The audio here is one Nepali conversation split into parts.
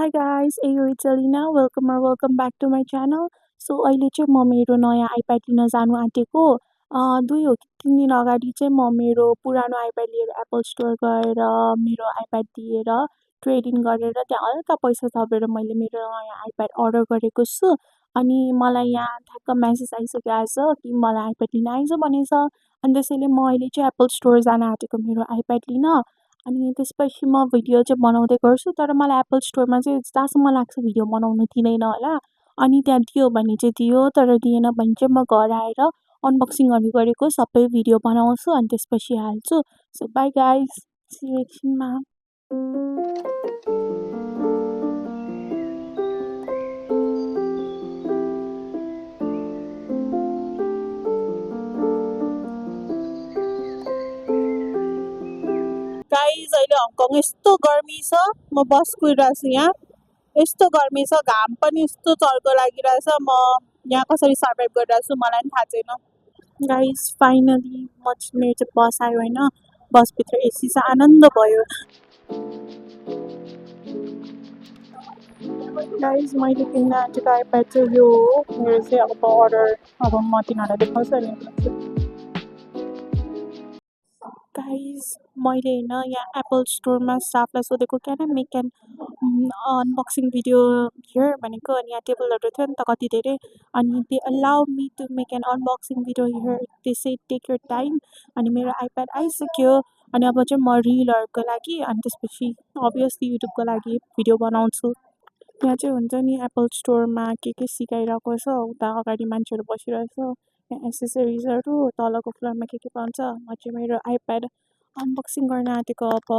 Hi guys, it's Alina. Welcome back to my channel. So अहिले चाहिँ म मेरो नयाँ आइप्याड लिन जानु आँटेको 2 हो कि 3 दिन अगाडि चाहिँ म मेरो पुरानो आइप्याड लिएर एप्पल स्टोर गएर मेरो आइप्याड दिएर ट्रेड इन गरेर त्यहाँ हल्का पैसा थपेर मैले मेरो नयाँ आइप्याड अर्डर गरेको छु। अनि मलाई यहाँ ठ्याक्क मेसेज आइसक्यो आज कि मलाई आइप्याड लिन आइज भनेछ। अनि त्यसैले म अहिले चाहिँ एप्पल स्टोर जान आँटेको मेरो आइप्याड लिन। अनि त्यसपछि म भिडियो चाहिँ बनाउँदै गर्छु, तर मलाई एप्पल स्टोरमा चाहिँ जहाँसम्म लाग्छ भिडियो बनाउनु दिँदैन होला। अनि त्यहाँ दियो भने चाहिँ दियो, तर दिएन भने चाहिँ म घर आएर अनबक्सिङहरू गरेको सबै भिडियो बनाउँछु अनि त्यसपछि हाल्छु। So bye guys, see you एकछिनमा। गाइज अहिले हङकङ यस्तो गर्मी छ, म बस कुदिरहेको छु यहाँ। यस्तो गर्मी छ, घाम पनि यस्तो चर्को लागिरहेछ। म यहाँ कसरी सर्भाइभ गरिरहेको छु मलाई पनि थाहा छैन। गाइज फाइनली मेरो चाहिँ बस आयो होइन, बसभित्र एसी छ, आनन्द भयो। गाइज मैले किन्न आँटेको आइप्याड चाहिँ यो हो। मेरो चाहिँ अब अर्डर म तिनीहरूलाई देखाउँछु नि। गाइज मैले होइन यहाँ एप्पल स्टोरमा स्टाफलाई सोधेको can I make an unboxing video here भनेको। अनि यहाँ टेबलहरू थियो नि त कति धेरै, अनि they allow me to make an unboxing video here, they say take your time. अनि मेरो आइप्याड आइसक्यो। अनि अब चाहिँ म रिलहरूको लागि अनि त्यसपछि अभियसली युट्युबको लागि भिडियो बनाउँछु। यहाँ चाहिँ हुन्छ नि एप्पल स्टोरमा के सिकाइरहेको छ, उता अगाडि मान्छेहरू बसिरहेछ, यहाँ एसेसरिजहरू, तलको फ्लोरमा के पाउँछ। म चाहिँ मेरो आइप्याड अनबक्सिङ गर्न आँटेको अब।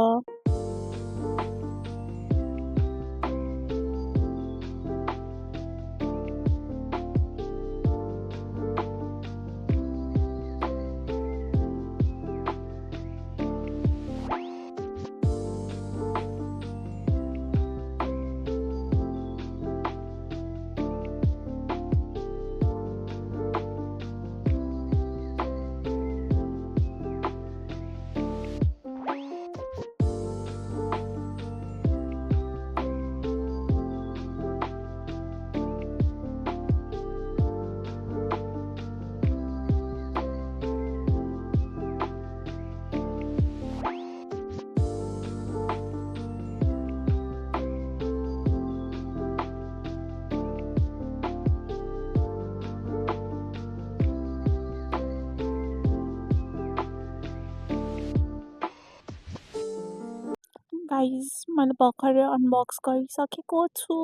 गाइज मैले भर्खरै अनबक्स गरिसकेको छु।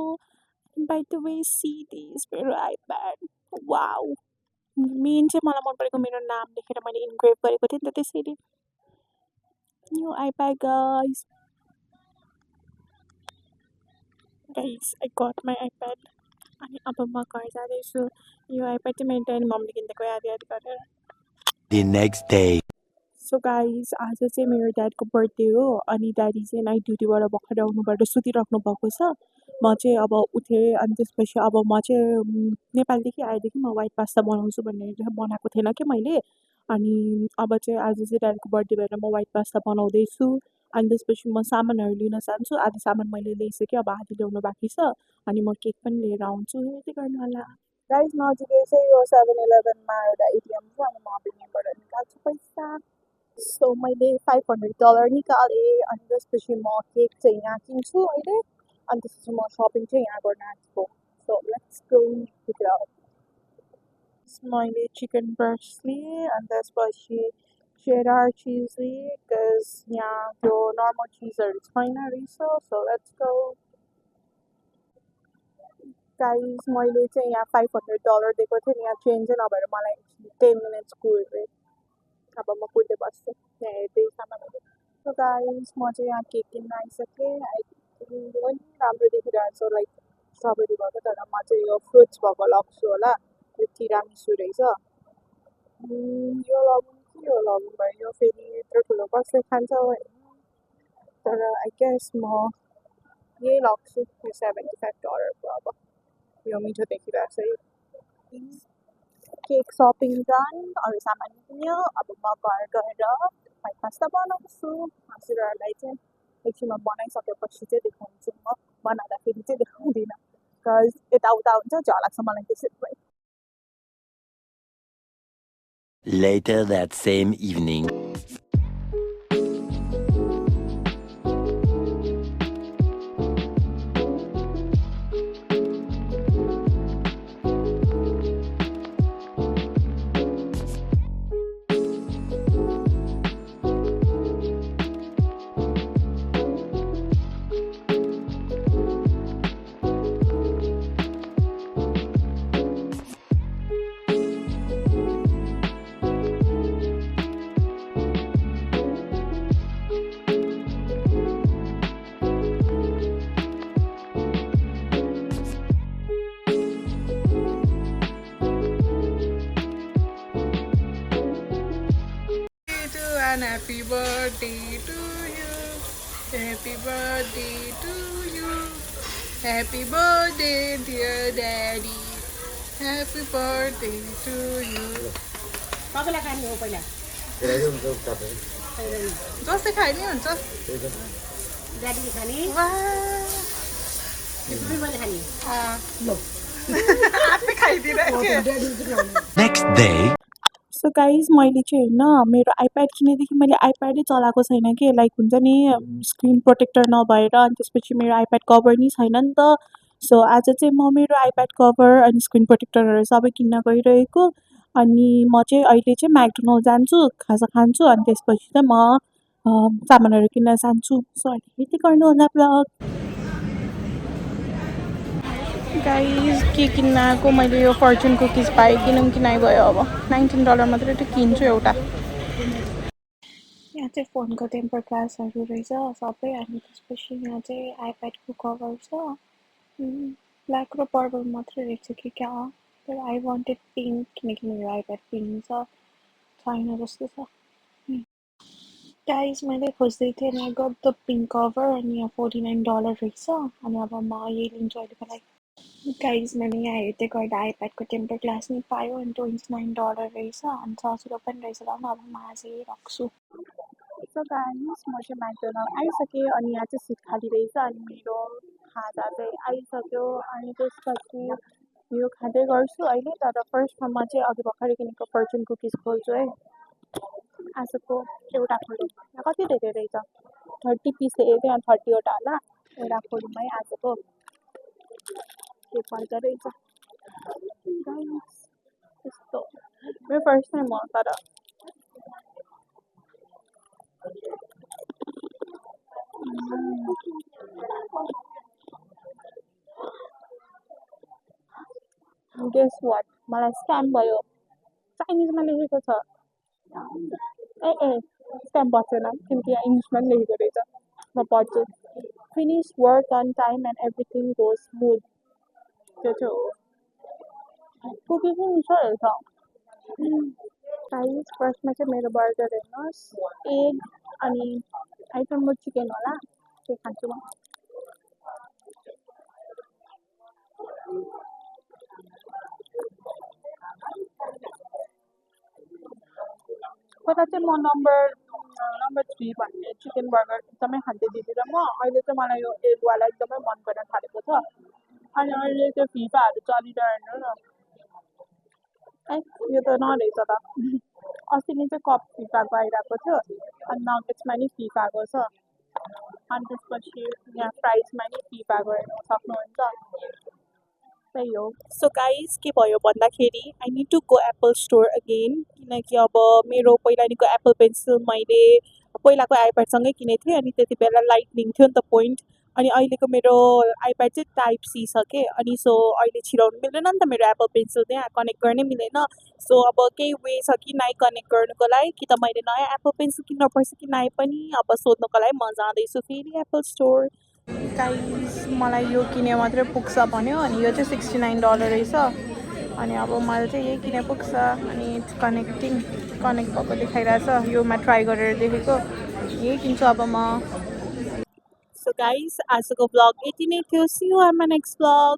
By the way see this मेरो आइप्याड, वाउ। मेन चाहिँ मलाई मन परेको मेरो नाम लेखेर मैले इन्ग्रेभ गरेको थिएँ नि त, त्यसैले new iPad guys. Guys I got my iPad. अनि अब म घर जाँदैछु। यो आइप्याड चाहिँ मेरो ड्याडी मम्मीले किनिदिएको याद गरेर। The next day. So guys आज चाहिँ मेरो ड्याडको बर्थडे हो। अनि ड्याडी चाहिँ नाइट ड्युटीबाट भर्खर आउनुभएर सुतिराख्नु भएको छ। म चाहिँ अब उठेँ अनि त्यसपछि अब म चाहिँ नेपालदेखि आएदेखि म वाइट पास्ता बनाउँछु भनेर बनाएको थिएन कि मैले। अनि अब चाहिँ आज चाहिँ ड्याडीको बर्थडे भएर म वाइट पास्ता बनाउँदैछु। अनि त्यसपछि म सामानहरू लिन जान्छु, आधी सामान मैले ल्याइसकेँ, अब आधी ल्याउनु बाँकी छ। अनि म केक पनि लिएर आउँछु, यति गर्नु होला। गाइज नजिकै चाहिँ यो 7-Eleven-मा एउटा एटिएम छ, अनि म यहीँबाट निकाल्छु पैसा। सो मैले $500 निकालेँ। अनि त्यसपछि म केक चाहिँ यहाँ किन्छु अहिले। अनि त्यसपछि म सपिङ चाहिँ यहाँ गर्न आँटेको। So let's go pick up. मैले चिकन ब्रेस्ट लिएँ अनि त्यसपछि cheddar चिज लिएँ, बिकज यहाँ त्यो नर्मल चिजहरू छैन रहेछ। So let's go. गाइज मैले चाहिँ यहाँ $500 दिएको थिएँ नि, यहाँ चेन्जै नभएर मलाई 10 मिनट्स कुर्यो। अब म कुर्दै बस्छु यहाँ हेर्दै सामानहरू। सो गाइज म चाहिँ यहाँ केक किन्न आइसकेँ। पनि राम्रो देखिरहेको छ, लाइक स्ट्रबेरी भएको, तर म चाहिँ यो फ्रुट्स भएको लग्छु होला। यो तिरामिसु रहेछ। यो लगौँ कि यो लगौँ भयो, यो फेरि यत्रो ठुलो कसले खान्छ होइन। तर आई गेस म यही लग्छु, यो $75को। अब यो मिठो देखिरहेको छ है। केक सपिङ डन, अरू सामान किन्यो। अब म घर गएर वाइट पास्ता बनाउँछु हजुरहरूलाई चाहिँ। एकछिनमा बनाइसकेपछि चाहिँ देखाउँछु म बनाउँदाखेरि चाहिँ देखाउँदिनँ बिकज यताउता हुन्छ झ्याउ लाग्छ मलाई त्यसै Later that same evening. And happy birthday to you. Happy birthday to you. Happy birthday, dear daddy. Happy birthday to you. तपाईँलाई खाने हो पहिला जस्तै खाइ नि हुन्छ ड्याडीले खाने मैले खाने आफै खाइदिरहेको Next day. सो गाइज मैले चाहिँ होइन मेरो आइप्याड किनेदेखि मैले आइप्याडै चलाएको छैन कि लाइक हुन्छ नि स्क्रिन प्रोटेक्टर नभएर अनि त्यसपछि मेरो आइप्याड कभर नि छैन नि त सो आज चाहिँ म मेरो आइप्याड कभर अनि स्क्रिन प्रोटेक्टरहरू सबै किन्न गइरहेको अनि म चाहिँ अहिले चाहिँ म्याकडोनल्ड जान्छु खाजा खान्छु अनि त्यसपछि चाहिँ म सामानहरू किन्न जान्छु सो अहिले यति गर्नु होला ब्लग गाइज के किन्न आएको मैले यो फर्चुन कुकिज पाएँ किनौँ कि नै भयो अब $19 मात्रै त किन्छु एउटा यहाँ चाहिँ फोनको टेम्पर ग्लासहरू रहेछ सबै अनि त्यसपछि यहाँ चाहिँ आइप्याडको कभर छ ब्ल्याक र पर्पल मात्रै रहेछ कि क्या तर आई वान्टेड पिङ्क किनकि मेरो आइप्याड पिङ्क छ छैन जस्तो छ गाइज मैले खोज्दै थिएँ अनि I got the pink cover अनि यहाँ $49 रहेछ अनि अब म यही लिन्छु अहिलेको लागि गाइज मैले यहाँ हेर्दै गर्दा आइप्याडको टेम्पर ग्लास नि पायो अनि $29 रहेछ अनि सजिलो पनि रहेछ ल अब म आज यही राख्छु सो गाइज म चाहिँ म्याकडोनल्ड आइसकेँ अनि यहाँ चाहिँ सिट खाली रहेछ अनि मेरो खाजा चाहिँ आइसक्यो अनि त्यसपछि यो खाँदै गर्छु अहिले तर फर्स्टमा म चाहिँ अघि भर्खरै किनेको फर्चुन कुकिज खोल्छु है आजको एउटा खोलौँ कति धेरै रहेछ 30 पिस त्यहाँ 30वटा होला एउटा खोलौँ है आजको के पर्दो रहेछ त्यस्तो मेरो फर्स्ट टाइम हो तर गेस वाट मलाई स्क्याम भयो चाइनिजमा लेखेको छ ए स्क्याम बसेन किनकि यहाँ इङ्ग्लिसमा पनि लेखेको रहेछ म पढ्छु finish work on time and everything go smooth त्यो चाहिँ हो कुकिज पनि मिठो रहेछ गाइस फर्स्टमा चाहिँ मेरो बर्गर हेर्नुहोस् एग अनि आइटम म चिकन होला त्यो खान्छु म कता चाहिँ म नम्बर 3 भन्ने चिकन बर्गर एकदमै खान्थेँ दिदी र म अहिले चाहिँ मलाई यो एगवाला एकदमै मन पर्न थालेको छ अनि अहिले त्यो फिफाहरू चलिरहेन न ए यो त नरहेछ त अस्ति नै चाहिँ कप फिफाको आइरहेको थियो अनि नगेट्समा नि फिफाको छ अनि त्यसपछि यहाँ फ्राइजमा नि फिफाको हेर्नु सक्नुहुन्छ त्यही हो सो गाइज के भयो भन्दाखेरि I need to go Apple store again किनकि अब मेरो पहिलानिको एप्पल पेन्सिल मैले पहिलाको आइप्याडसँगै किनेको थिएँ अनि त्यति बेला लाइटनिङ थियो नि त पोइन्ट अनि अहिलेको मेरो आइप्याड चाहिँ टाइप सी छ के अनि सो अहिले छिराउनु मिल्दैन नि त मेरो एप्पल पेन्सिल त्यहाँ कनेक्ट गर्नै मिल्दैन सो अब केही वे छ कि नाइ कनेक्ट गर्नुको लागि कि त मैले नयाँ एप्पल पेन्सिल किन्नुपर्छ कि नाइ पनि अब सोध्नुको लागि म जाँदैछु फेरि एप्पल स्टोर गाइस मलाई यो किने मात्रै पुग्छ भन्यो अनि यो चाहिँ $69 रहेछ अनि अब मैले चाहिँ यही किने पुग्छ अनि इट्स कनेक्ट भएको देखाइरहेछ योमा ट्राई गरेर देखेको यही किन्छु अब म सो गाइस आजको ब्लग यति नै थियो see you in my next blog